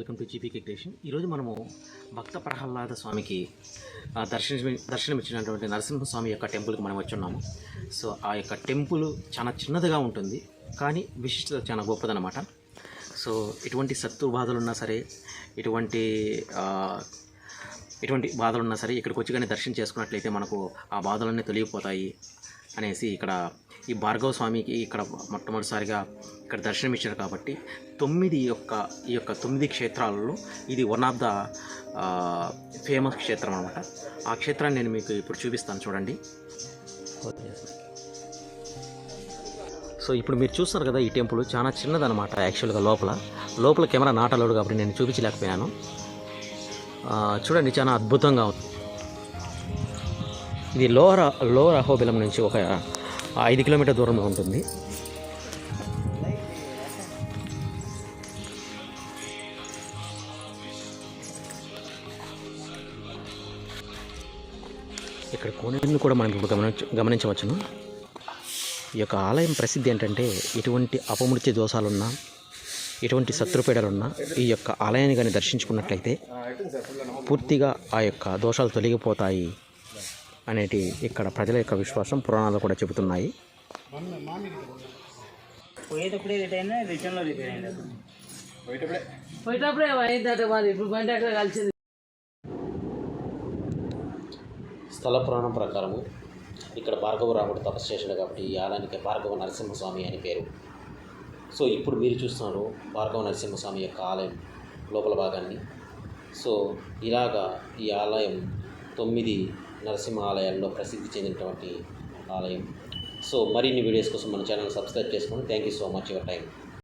Welcome to జీపీకే creation. ఈరోజు మనము భక్త ప్రహ్లాద స్వామికి దర్శనమిచ్చినటువంటి నరసింహస్వామి యొక్క టెంపుల్కి మనం వచ్చి ఉన్నాము. సో ఆ యొక్క టెంపుల్ చాలా చిన్నదిగా ఉంటుంది, కానీ విశిష్టత చాలా గొప్పదనమాట. సో ఎటువంటి శత్రు బాధలున్నా సరే, ఎటువంటి బాధలున్నా సరే ఇక్కడికి వచ్చి కానీ దర్శనం చేసుకున్నట్లయితే మనకు ఆ బాధలన్నీ తొలగిపోతాయి అనేసి ఇక్కడ ఈ భార్గవ స్వామికి ఇక్కడ మొట్టమొదటిసారిగా ఇక్కడ దర్శనం ఇచ్చారు. కాబట్టి ఈ యొక్క 9 క్షేత్రాలలో ఇది వన్ ఆఫ్ ద ఫేమస్ క్షేత్రం అనమాట. ఆ క్షేత్రాన్ని నేను మీకు ఇప్పుడు చూపిస్తాను, చూడండి. సో ఇప్పుడు మీరు చూస్తున్నారు కదా, ఈ టెంపుల్ చాలా చిన్నదనమాట. యాక్చువల్గా లోపల కెమెరా నాటలోడు కాబట్టి నేను చూపించలేకపోయాను. చూడండి, చాలా అద్భుతంగా ఉంది. ఇది లోవర్ అహోబిలం నుంచి ఒక 5 కిలోమీటర్ దూరంలో ఉంటుంది. ఇక్కడ కోనేరుని కూడా మనం ఇప్పుడు గమనించవచ్చును. ఈ యొక్క ఆలయం ప్రసిద్ధి ఏంటంటే, ఎటువంటి అపమృత్యు దోషాలున్నా, ఎటువంటి శత్రుపీడలున్నా ఈ యొక్క ఆలయాన్ని కానీ దర్శించుకున్నట్లయితే పూర్తిగా ఆ యొక్క దోషాలు తొలగిపోతాయి అనేటి ఇక్కడ ప్రజల యొక్క విశ్వాసం, పురాణాలు కూడా చెబుతున్నాయి. స్థల పురాణం ప్రకారము ఇక్కడ భార్గవ రాముడు తపస్సు చేశాడు కాబట్టి ఈ ఆలయానికి భార్గవ నరసింహస్వామి అని పేరు. సో ఇప్పుడు మీరు చూస్తున్నారు భార్గవ నరసింహస్వామి యొక్క ఆలయం లోపల భాగాన్ని. సో ఇలాగా ఈ ఆలయం 9 నరసింహ ఆలయాల్లో ప్రసిద్ధి చెందినటువంటి ఆలయం. సో మరిన్ని వీడియోస్ కోసం మన ఛానల్ సబ్స్క్రైబ్ చేసుకోండి. Thank you so much your time.